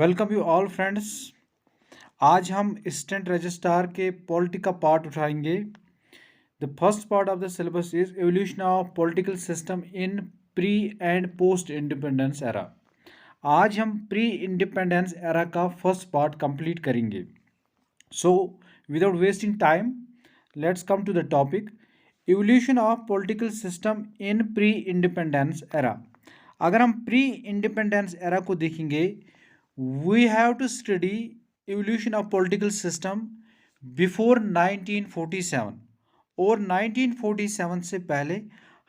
Welcome you all friends. आज हम assistant registrar के पॉलिटी का पार्ट उठाएंगे। The first part of the syllabus is evolution of political system in pre and post independence era. आज हम pre independence era का first part complete करेंगे। So without wasting time let's come to the topic evolution of political system in pre independence era. अगर हम pre independence era को देखेंगे, we have to study evolution of political system before 1947 और 1947 से पहले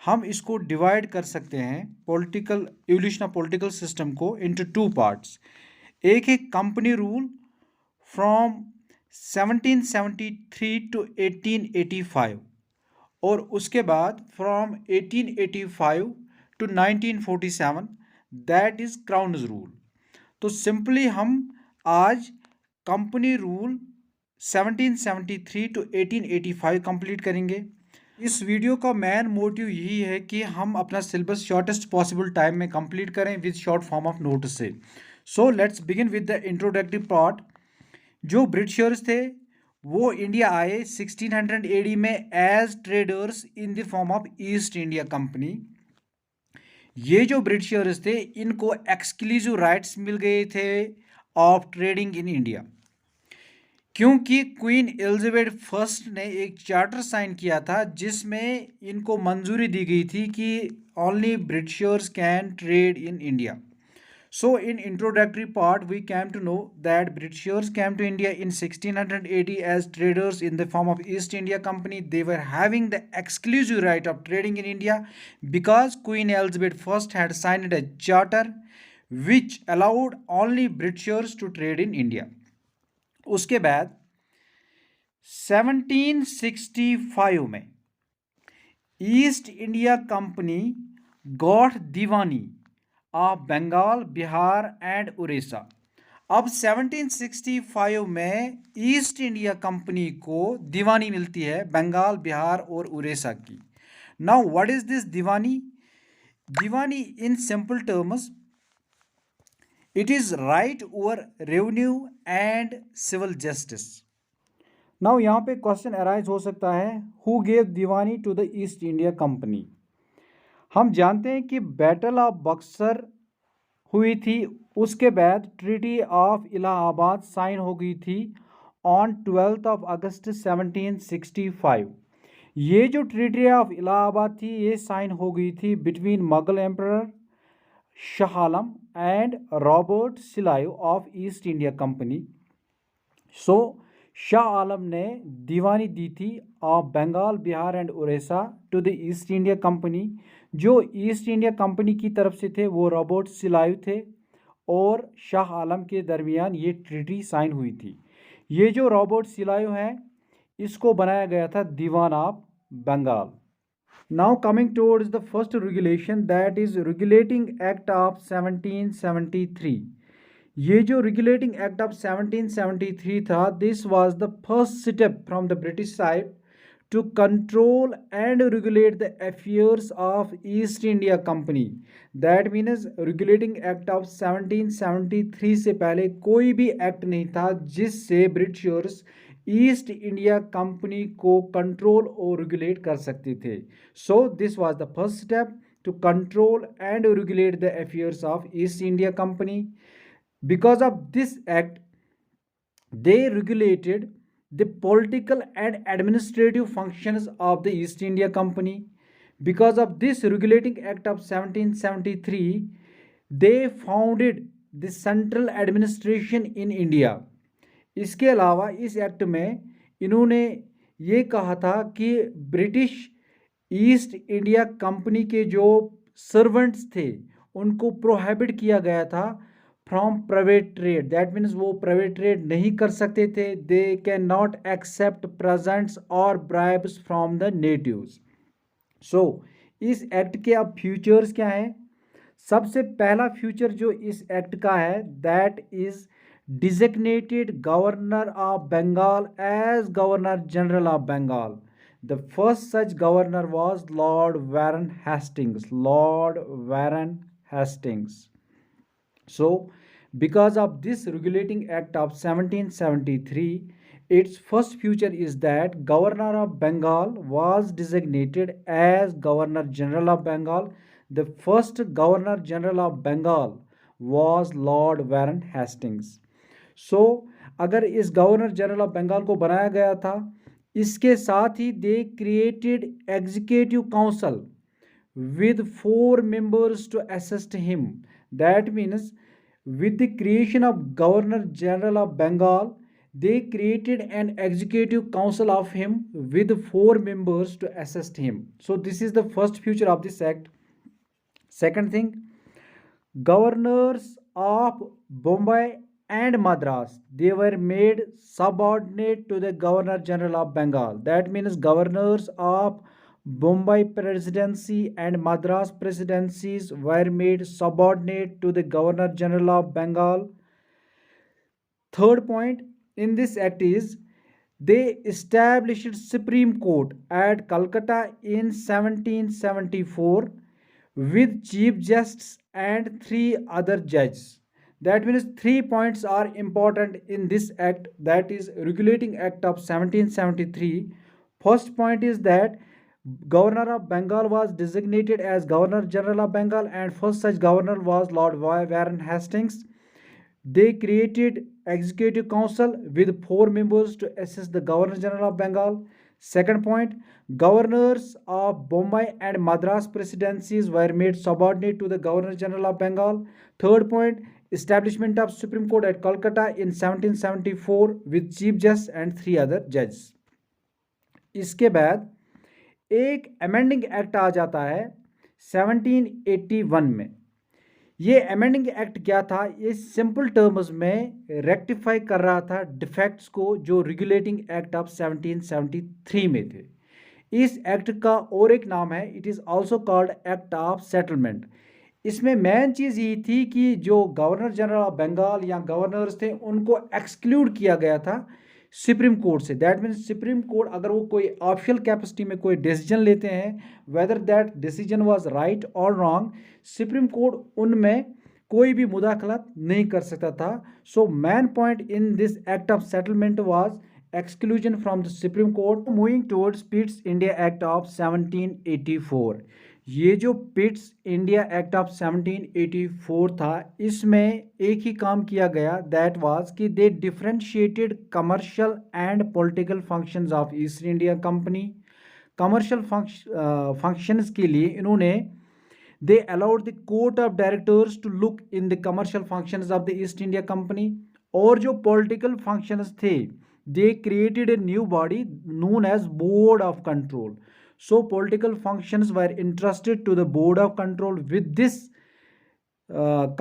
हम इसको डिवाइड कर सकते हैं political evolution of political system को इनटू टू पार्ट्स। एक है कंपनी रूल फ्रॉम 1773 टू 1885 और उसके बाद from 1885 to 1947 that is crown rule. तो सिंपली हम आज कंपनी रूल 1773 टू 1885 कंप्लीट करेंगे। इस वीडियो का मेन मोटिव यही है कि हम अपना सिलेबस शॉर्टेस्ट पॉसिबल टाइम में कंप्लीट करें with short form of notes से। So let's begin with the introductory part. जो ब्रिटिशर्स थे वो इंडिया आए 1600 एडी में as traders in the form of east India Company. ये जो ब्रिटिशर्स थे इनको एक्सक्लूसिव राइट्स मिल गए थे ऑफ ट्रेडिंग इन इंडिया, क्योंकि क्वीन एलिजाबेथ फर्स्ट ने एक चार्टर साइन किया था जिसमें इनको मंजूरी दी गई थी कि only Britishers can trade in India. So in introductory part we came to know that Britishers came to India in 1680 as traders in the form of East India Company. They were having the exclusive right of trading in India because Queen Elizabeth I had signed a charter which allowed only Britishers to trade in India. उसके बाद 1765 में east India company got diwani of Bengal, Bihar and Orissa. अब 1765 में east India company को दीवानी मिलती है बंगाल, बिहार और उड़ीसा की। Now what is this diwani? Diwani in simple terms it is right over revenue and civil justice. Now यहाँ पे क्वेश्चन अराइज हो सकता है, who gave diwani to the east India company? हम जानते हैं कि बैटल ऑफ बक्सर हुई थी, उसके बाद ट्रीटी ऑफ इलाहाबाद साइन हो गई थी ऑन 12 ऑफ अगस्त 1765। ये जो ट्रीटी ऑफ इलाहाबाद थी ये साइन हो गई थी between Mughal emperor Shah Alam and Robert सिलायू of east India Company. So Shah Alam ने दीवानी दी थी of Bengal, Bihar and Orissa to the east India Company. जो ईस्ट इंडिया कंपनी की तरफ से थे वो रॉबर्ट सिलायू थे और शाह आलम के दरमियान ये ट्रीटी साइन हुई थी। ये जो रॉबर्ट सिलायू हैं इसको बनाया गया था Diwan of Bengal. Now coming towards the first regulation that is Regulating Act of 1773। ये जो रेगुलेटिंग एक्ट ऑफ 1773 था, this was the first step from the British side to control and regulate the affairs of East India Company. That means regulating act of 1773 से पहले कोई भी act नहीं था जिससे ब्रिटिशर्स ईस्ट इंडिया कंपनी को control और रेगुलेट कर सकते थे। So this was the first step to control and regulate the affairs of east India company. Because of this act they regulated the political and administrative functions of the East India Company. Because of this regulating act of 1773 they founded the central administration in India. इसके अलावा इस act में इन्होंने ये कहा था कि British east India company के जो सर्वेंट्स थे उनको प्रोहिबिट किया गया था from private trade. That means वो प्राइवेट ट्रेड नहीं कर सकते थे। They can not accept presents और bribes from the natives. So इस एक्ट के अब फ्यूचर्स क्या हैं? सबसे पहला फ्यूचर जो इस एक्ट का है that is designated governor of Bengal as governor general of Bengal. The first such governor was Lord Warren Hastings. Lord Warren Hastings. So Because of this regulating act of 1773, its first feature is that Governor of Bengal was designated as Governor General of Bengal. The first Governor General of Bengal was Lord Warren Hastings. सो अगर इस governor general of Bengal को बनाया गया था, इसके साथ ही they created executive council with four members to assist him. That means, with the creation of Governor General of Bengal, they created an executive council of him with four members to assist him. So, this is the first feature of this act. Second thing, governors of Bombay and Madras, they were made subordinate to the Governor General of Bengal. That means governors of Bombay Presidency and Madras Presidencies were made subordinate to the Governor General of Bengal. Third point in this act is they established Supreme Court at Calcutta in 1774 with Chief Justice and three other judges. That means 3 points are important in this act, that is regulating act of 1773. First point is that Governor of Bengal was designated as Governor General of Bengal, and first such governor was Lord Warren Hastings. They created Executive Council with four members to assist the Governor General of Bengal. Second point, governors of Bombay and Madras presidencies were made subordinate to the Governor General of Bengal. Third point, establishment of Supreme Court at Calcutta in 1774 with Chief Justice and three other judges. इसके बाद एक amending act आ जाता है 1781 में. ये amending act क्या था? ये सिंपल टर्म्स में रेक्टिफाई कर रहा था डिफेक्ट्स को जो रेगुलेटिंग एक्ट ऑफ 1773 में थे. इस एक्ट का और एक नाम है, it is also called act of settlement. इसमें मेन चीज़ ये थी कि जो गवर्नर जनरल ऑफ बंगाल या गवर्नर्स थे उनको एक्सक्लूड किया गया था सुप्रीम कोर्ट से. दैट मीन्स सुप्रीम कोर्ट अगर वो कोई ऑफिशियल कैपेसिटी में कोई डिसीजन लेते हैं, whether that decision was right और रॉन्ग, सुप्रीम कोर्ट उनमें कोई भी मुदाखलत नहीं कर सकता था. So man point in this act of settlement was exclusion from the Supreme Court. Moving towards Pitt's India Act of 1784. ये जो पिट्स इंडिया एक्ट ऑफ 1784 था, इसमें एक ही काम किया गया, दैट वाज कि they differentiated commercial and political functions of east India Company. Commercial functions के लिए इन्होंने they allowed the court of directors to look in the commercial functions of the east India Company. और जो political functions थे, they created a new body known as board of control. So political functions were entrusted to the board of control. With this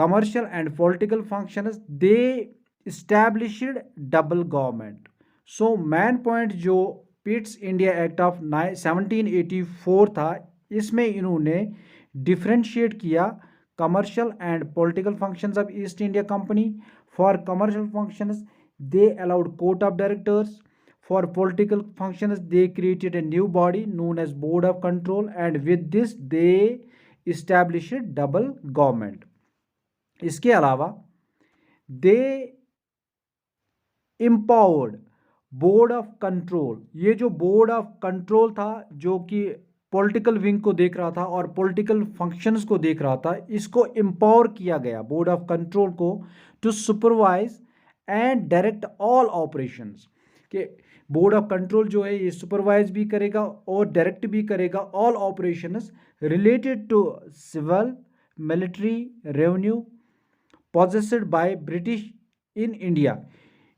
commercial and political functions, they established double government. So main point जो पिट्स India act of 1784 था, इसमें इन्होंने differentiate किया commercial and political functions of east India company. For commercial functions they allowed court of directors. For political functions, they created a new body known as board of control, and with this they established double government. इसके अलावा they empowered board of control. ये जो board of control था, जो कि political wing को देख रहा था और पॉलिटिकल फंक्शंस को देख रहा था, इसको एम्पावर किया गया बोर्ड ऑफ कंट्रोल को to supervise and direct all operations. के बोर्ड ऑफ कंट्रोल जो है ये सुपरवाइज भी करेगा और डायरेक्ट भी करेगा all operations related to civil, military, revenue possessed by British in India.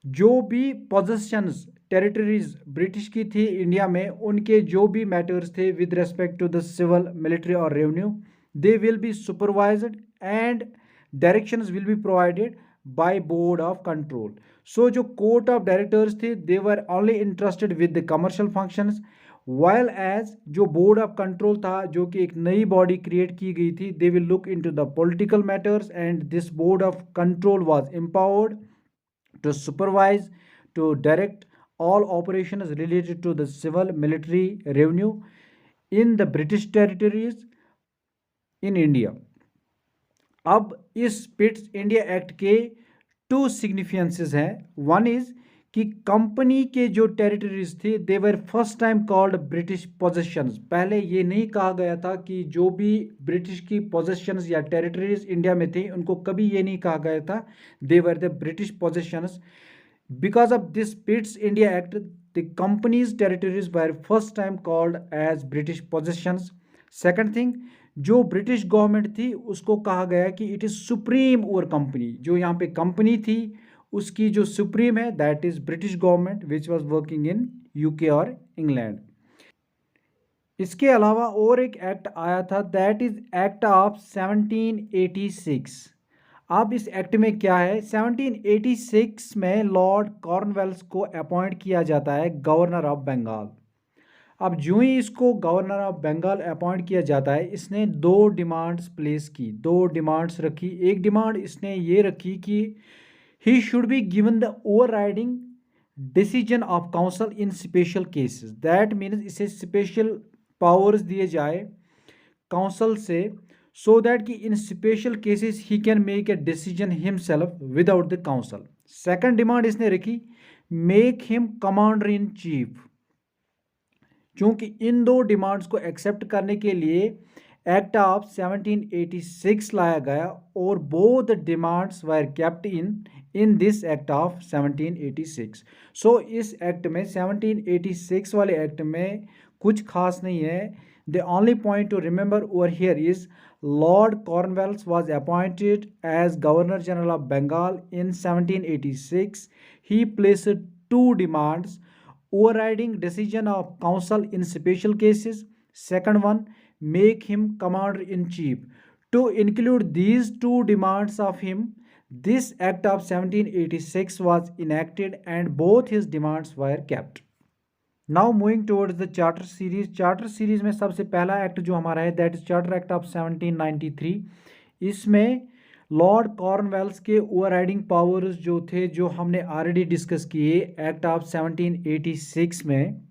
जो भी पोजेशंस टेरिटरीज ब्रिटिश की थी इंडिया में, उनके जो भी मैटर्स थे with respect to the civil, military और revenue, they will be supervised and directions will be provided by board of control. So जो court of directors थे, they were only interested with the commercial functions, while as जो board of control था, जो कि एक नई body create की गई थी, they will look into the political matters, and this board of control was empowered to supervise, to direct all operations related to the civil, military, revenue in the British territories in India. अब इस Pitt's India Act के two significances हैं। One is कि company के जो territories थे they were first time called British possessions. पहले ये नहीं कहा गया था कि जो भी ब्रिटिश की पोजेशंस या टेरिटरीज इंडिया में थे उनको कभी ये नहीं कहा गया था they were the British possessions. Because of this Pitt's India Act the company's territories were first time called as British possessions. Second thing, जो ब्रिटिश गवर्नमेंट थी उसको कहा गया कि it is supreme over company. जो यहाँ पे कंपनी थी उसकी जो सुप्रीम है that is British government which was working in UK और इंग्लैंड। इसके अलावा और एक एक्ट आया था दैट इज़ एक्ट ऑफ 1786। अब इस एक्ट में क्या है, 1786 में लॉर्ड कॉर्नवेल्स को अपॉइंट किया जाता है गवर्नर ऑफ बंगाल। अब जो ही इसको गवर्नर ऑफ बंगाल अपॉइंट किया जाता है इसने दो डिमांड्स प्लेस की, दो डिमांड्स रखी। एक डिमांड इसने ये रखी कि he should be given the overriding decision of council in special cases. That means इसे स्पेशल पावर्स दिए जाए काउंसिल से सो दैट कि in special cases he can make a decision himself without the council. Second demand इसने रखी make him commander in chief. क्योंकि इन दो डिमांड्स को एक्सेप्ट करने के लिए एक्ट ऑफ 1786 लाया गया और both demands were kept in this act of 1786। सो इस एक्ट में 1786 वाले एक्ट में कुछ खास नहीं है। The only point to remember over here is Lord Cornwallis was appointed as governor general of Bengal in 1786। He placed two demands, overriding decision of council in special cases. Second one, make him commander in chief. To include these two demands of him, this act of 1786 was enacted and both his demands were kept. Now moving towards the charter series. Charter series में सबसे पहला act जो हमारा है that is charter act of 1793। इसमें Lord कॉर्नवेल्स के over riding powers जो थे जो हमने ऑलरेडी डिस्कस किए एक्ट ऑफ 1786 में,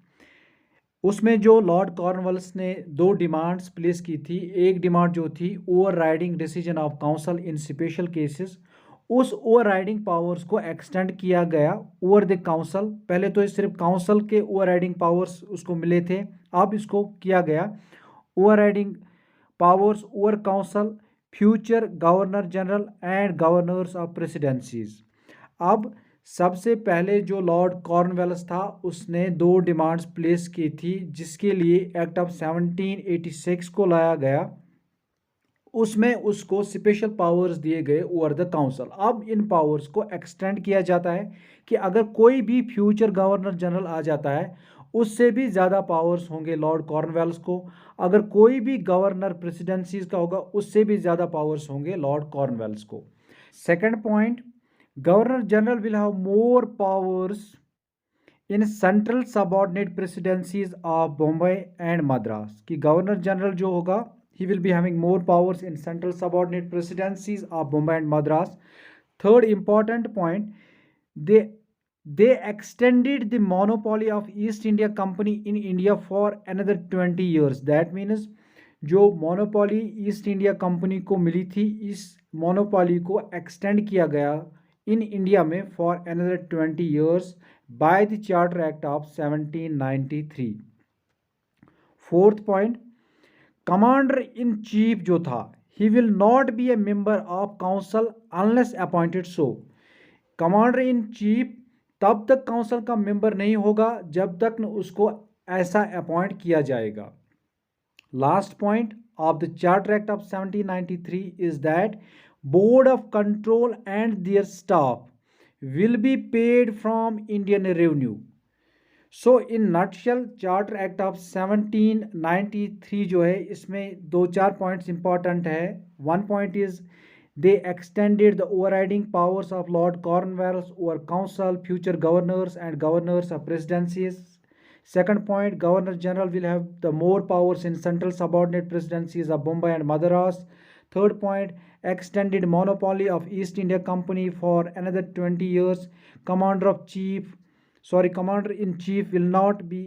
उसमें जो लॉर्ड कॉर्नवेल्स ने दो डिमांड्स प्लेस की थी। एक डिमांड जो थी over riding decision of council in special cases, उस ओवर राइडिंग पावर्स को एक्सटेंड किया गया ओवर द काउंसिल। पहले तो सिर्फ काउंसिल के ओवर राइडिंग पावर्स उसको मिले थे, अब इसको किया गया over riding powers over council, future governor general and governors of presidencies. अब सबसे पहले जो लॉर्ड कॉर्नवेल्स था उसने दो डिमांड्स प्लेस की थी जिसके लिए एक्ट ऑफ 1786 को लाया गया। उसमें उसको स्पेशल पावर्स दिए गए ओवर द काउंसिल। अब इन पावर्स को एक्सटेंड किया जाता है कि अगर कोई भी फ्यूचर गवर्नर जनरल आ जाता है उससे भी ज़्यादा पावर्स होंगे लॉर्ड कॉर्नवेल्स को। अगर कोई भी गवर्नर प्रेसिडेंसीज का होगा उससे भी ज़्यादा पावर्स होंगे लॉर्ड कॉर्नवेल्स को। Second point, governor general will have more powers in central subordinate presidencies of Bombay and Madras. कि गवर्नर जनरल जो होगा he will be having more powers in central subordinate presidencies of Bombay and Madras. Third important point, they extended the monopoly of East India Company in India for another 20 years. That means जो monopoly east India company को मिली थी इस monopoly को extend किया गया in India में for another 20 years bye the Charter act of 1793। Fourth point, commander in chief जो था he will not B A member of council unless appointed so. Commander in chief तब तक council का member नहीं होगा जब तक न उसको ऐसा अपॉइंट किया जाएगा। Last point of the Charter act of 1793 is that board of control and their staff will be paid from Indian revenue. So in nutshell Charter act of 1793 जो है इसमें दो चार पॉइंट्स इंपॉर्टेंट है। One point is they extended the overriding powers of Lord Cornwallis over council, future governors and governors of presidencies. Second point, Governor General will have the more powers in central subordinate presidencies of Bombay and Madras. Third point, extended monopoly of East India Company for another 20 years. Commander in Chief will not be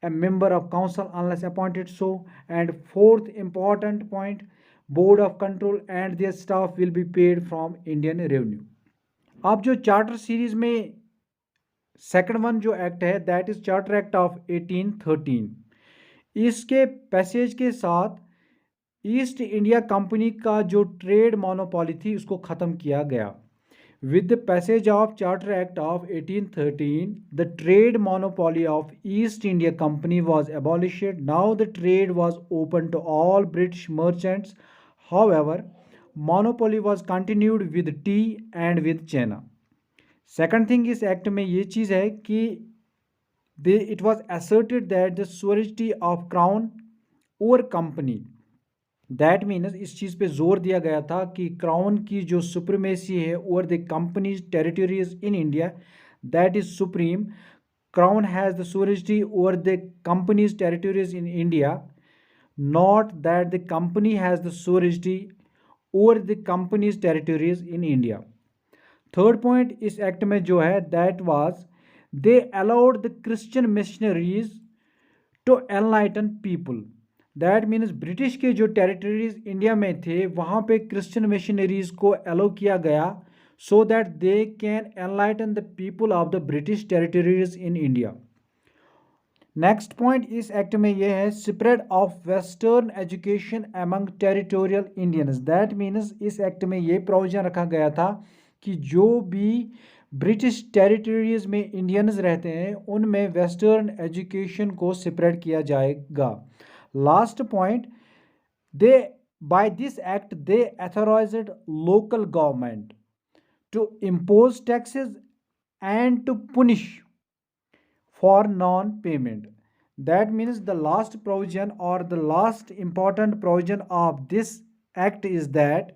a member of council unless appointed so. And fourth important point, board of control and their staff will be paid from Indian revenue. अब जो charter series में second one जो act है that is charter act of 1813। इसके passage के साथ east India company का जो ट्रेड मोनोपोली थी उसको ख़त्म किया गया। With the passage of charter act of 1813 the trade monopoly of east India company was abolished. Now the trade was open to all British merchants. However, monopoly was continued with tea and with China. Second thing इस act में ये चीज़ है कि it was asserted that the sovereignty of crown और company, that means इस चीज़ पे जोर दिया गया था कि क्राउन की जो सुप्रीमेसी है over the company's territories in India that is supreme. Crown has the sovereignty over the company's territories in India, not that the company has the sovereignty over the company's territories in India. Third point इस act में जो है that was they allowed the Christian missionaries to enlighten people. That means British के जो territories India में थे वहाँ पे क्रिश्चियन मिशनरीज को अलाउ किया गया so that they can enlighten the people of the British territories in India. Next point इस एक्ट में यह है spread of western education among territorial Indians. That means इस एक्ट में ये प्रोविजन रखा गया था कि जो भी ब्रिटिश टेरिटरीज में इंडियंस रहते हैं उनमें वेस्टर्न एजुकेशन को स्प्रेड किया जाएगा। Last point, they by this act they authorised local government to impose taxes and to punish for non-payment. That means the last provision or the last important provision of this act is that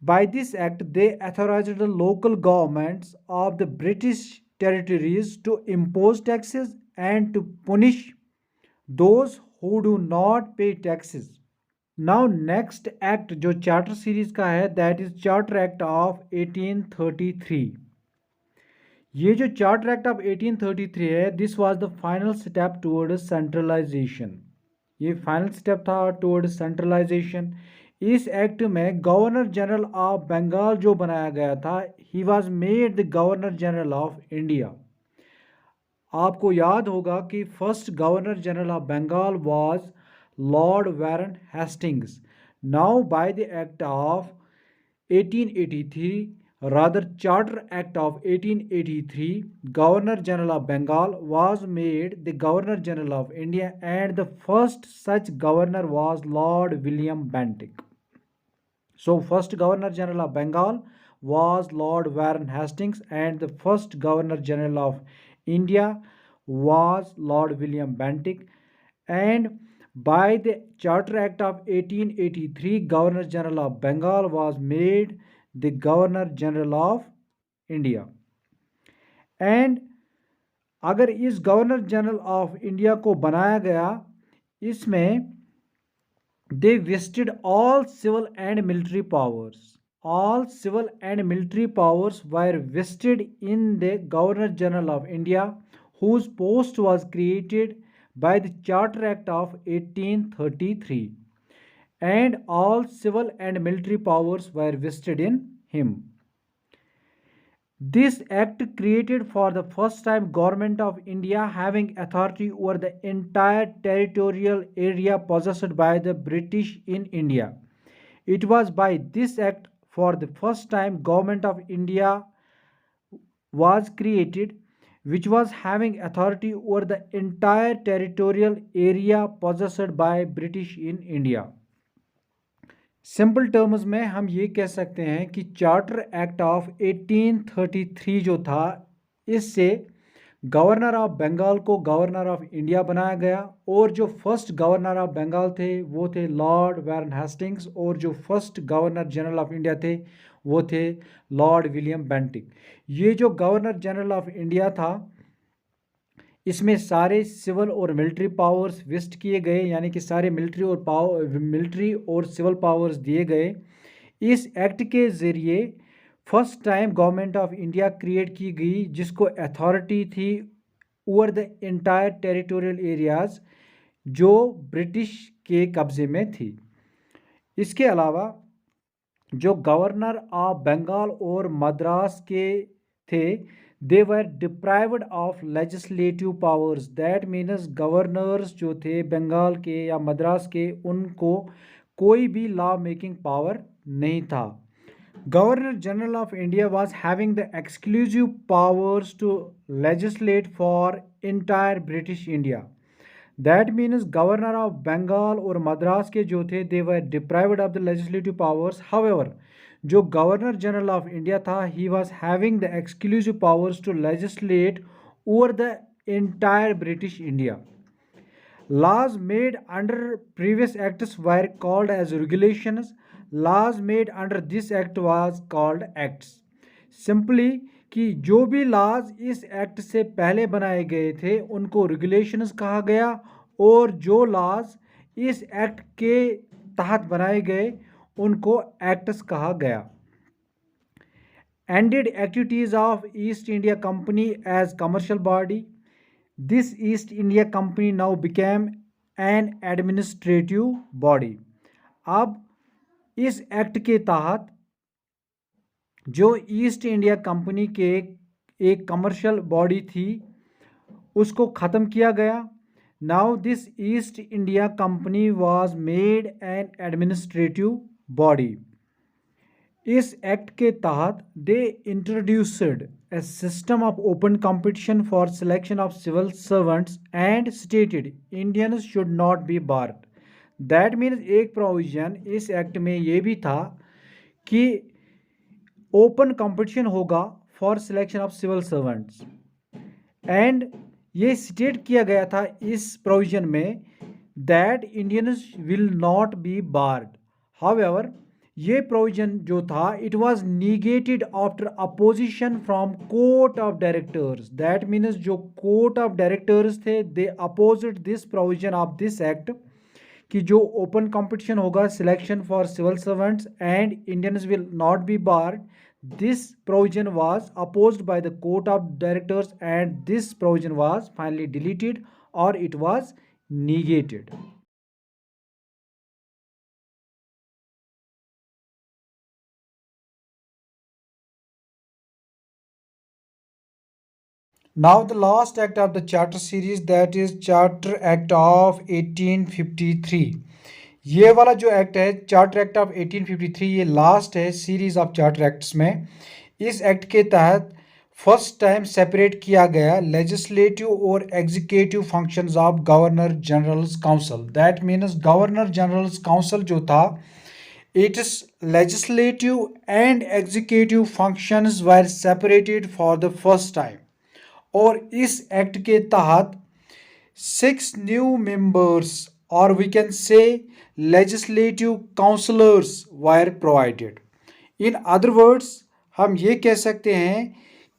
by this act they authorized the local governments of the British territories to impose taxes and to punish those who do not pay taxes. Now next act जो charter series का है that is charter act of 1833। ये जो charter act of 1833 है this was the final step toward centralisation. ये final step था toward centralisation. इस act में गवर्नर जनरल ऑफ बंगाल जो बनाया गया था he was made the governor general of India. आपको याद होगा कि first governor general of Bengal was Lord Warren Hastings. Now by the act of 1883 rather charter act of 1883 governor general of Bengal was made the governor general of India and the first such governor was Lord William Bentinck. So first governor general of Bengal was Lord Warren Hastings and the first governor general of India was Lord William Bentinck, and by the charter act of 1883 governor general of Bengal was made the governor general of India. And अगर इस governor general of India को बनाया गया इसमें they vested all civil and military powers. All civil and military powers were vested in the governor general of India whose post was created by the Charter act of 1833 and all civil and military powers were vested in him. This act created for the first time government of India having authority over the entire territorial area possessed by the British in India. It was by this act for the first time government of India was created which was having authority over the entire territorial area possessed by British in India. Simple terms में हम ये कह सकते हैं कि charter act of 1833 जो था इससे गवर्नर ऑफ बंगाल को गवर्नर ऑफ इंडिया बनाया गया और जो फर्स्ट गवर्नर ऑफ बंगाल थे वो थे लॉर्ड वारन हेस्टिंग्स और जो first governor general of India थे वो थे लॉर्ड विलियम बेंटिक। ये जो गवर्नर जनरल ऑफ इंडिया था इसमें सारे सिविल और मिलिट्री पावर्स वेस्ट किए गए, यानी कि सारे मिलिट्री और सिविल पावर्स दिए गए। इस एक्ट के ज़रिए first time government of India create की गई जिसको अथॉरिटी थी over the entire territorial areas जो ब्रिटिश के कब्ज़े में थी। इसके अलावा जो गवर्नर ऑफ बंगाल और मद्रास के थे, they were deprived of legislative powers. That means governors जो थे बंगाल के या मद्रास के, उनको कोई भी लॉ मेकिंग पावर नहीं था। Governor General of India was having the exclusive powers to legislate for entire British India. That means Governor of Bengal और मद्रास के जो थे, they were deprived of the legislative powers. However, जो Governor General of India था, he was having the exclusive powers to legislate over the entire British India. Laws made under previous acts were called as regulations. Laws made under this act was called acts. Simply कि जो भी laws इस act से पहले बनाए गए थे उनको regulations कहा गया, और जो laws इस एक्ट के तहत बनाए गए उनको acts कहा गया। Ended activities of East India Company as commercial body. This East India Company now became an administrative body. अब इस एक्ट के तहत जो ईस्ट इंडिया कंपनी के एक कमर्शियल बॉडी थी उसको ख़त्म किया गया। Now this east India company was made an administrative body. इस एक्ट के तहत they introduced a system of open competition for selection of civil servants and stated Indians should not be barred. That means एक provision इस act में ये भी था कि ओपन कंपटीशन होगा for selection of civil servants, and ये state किया गया था इस प्रोविजन में that Indians will not be barred. However ये प्रोविजन जो था it was negated after opposition from court of directors. That means जो कोर्ट ऑफ डायरेक्टर्स थे they opposite this provision of this act कि जो ओपन कंपटीशन होगा selection for civil servants and Indians will not be barred. This provision was opposed by the court of directors and this provision was finally deleted और it was negated. Now the last act of the charter series, that is Charter Act of 1853। ये वाला जो act है charter act of 1853 ये last है series of charter acts में। इस act के तहत फर्स्ट टाइम सेपरेट किया गया लेजिस्लेटिव और executive functions of governor general's council. That means governor general's council जो था its legislative and executive functions were separated for the first time. और इस एक्ट के तहत 6 न्यू मेंबर्स और we can say legislative councillors were provided. In other words हम ये कह सकते हैं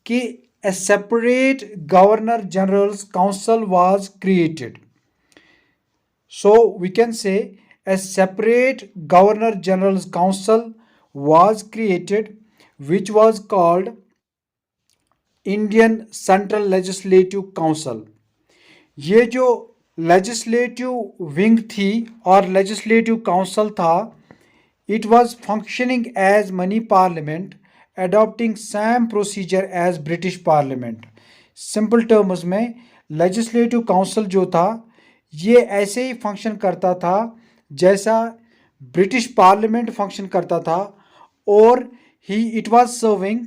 कि a separate governor general's council was created. So we can say a separate governor general's council was created which was called Indian central legislative council. ये जो legislative wing थी और लेजिस्लेटिव काउंसिल था it was functioning as mini parliament adopting same procedure as British parliament. Simple terms में legislative council जो था ये ऐसे ही फंक्शन करता था जैसा ब्रिटिश पार्लियामेंट फंक्शन करता था, और he it was serving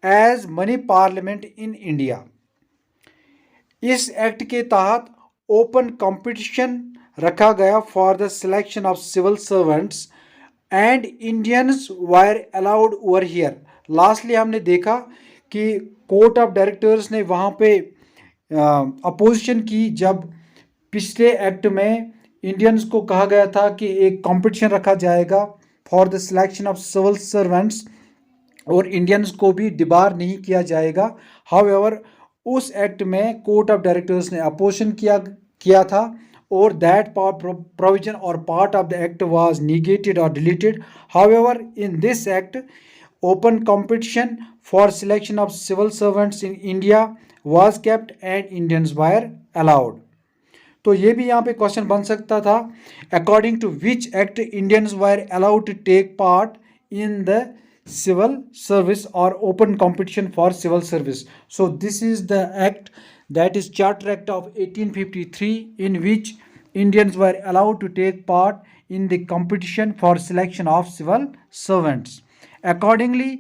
as mini parliament in India. इस एक्ट के तहत ओपन कंपटीशन रखा गया for the selection of civil servants and Indians were allowed over here. Lastly हमने देखा कि कोर्ट ऑफ डायरेक्टर्स ने वहाँ पे अपोजिशन की जब पिछले एक्ट में इंडियंस को कहा गया था कि एक कंपटीशन रखा जाएगा for the selection of civil servants और इंडियंस को भी डिबार नहीं किया जाएगा। हाउएवर उस एक्ट में कोर्ट ऑफ डायरेक्टर्स ने अपोजिशन किया था और दैट प्रोविजन और part of the act was negated और deleted. However in this act open competition for selection of civil servants in India was kept and Indians were allowed. तो ये भी यहाँ पे क्वेश्चन बन सकता था, according to which act Indians were allowed to take part in the civil service or open competition for civil service. So this is the act, that is Charter Act of 1853, in which Indians were allowed to take part in the competition for selection of civil servants. Accordingly,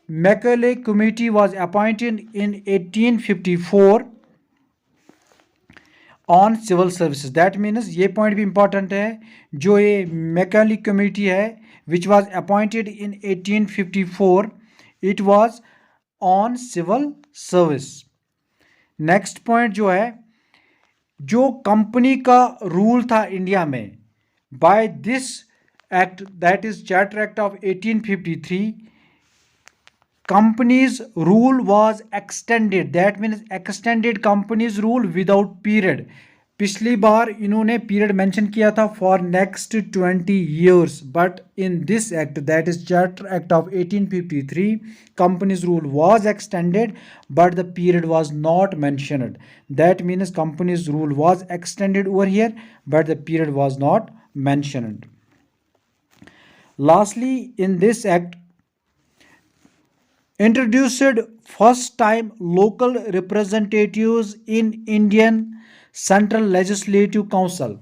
Macaulay Committee was appointed in 1854 on civil services. That means ये point भी important है, जो ये Macaulay committee है which was appointed in 1854, it was on civil service. Next point जो है, जो company का रूल था इंडिया में by this act, that is charter act of 1853, company's rule was extended, that means extended company's rule without period। पिछली बार इन्होंने period mention किया था for next 20 years, but in this act, that is charter act of 1853, company's rule was extended but the period was not mentioned। that means company's rule was extended over here but the period was not mentioned। lastly, in this act introduced first time local representatives in Indian Central Legislative Council।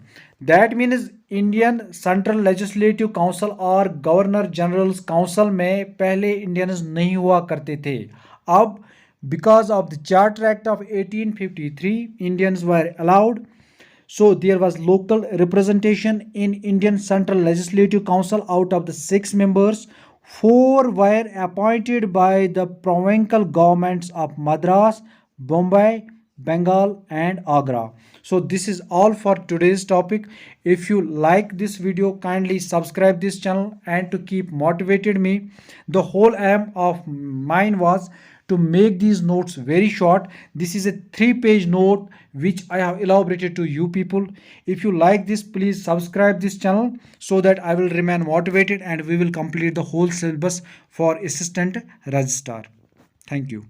that means Indian Central Legislative Council और Governor General's Council में पहले Indians नहीं हुआ करते थे। अब because of the Charter Act of 1853 Indians were allowed, so there was local representation in Indian Central Legislative Council। out of the 6 members, 4 were appointed by the provincial governments of Madras, Bombay, Bengal and Agra। So this is all for today's topic। if you like this video, kindly subscribe this channel, and to keep motivated me, the whole aim of mine was to make these notes very short। this is a 3-page note which I have elaborated to you people। if you like this, please subscribe this channel so that I will remain motivated and we will complete the whole syllabus for assistant registrar। thank you।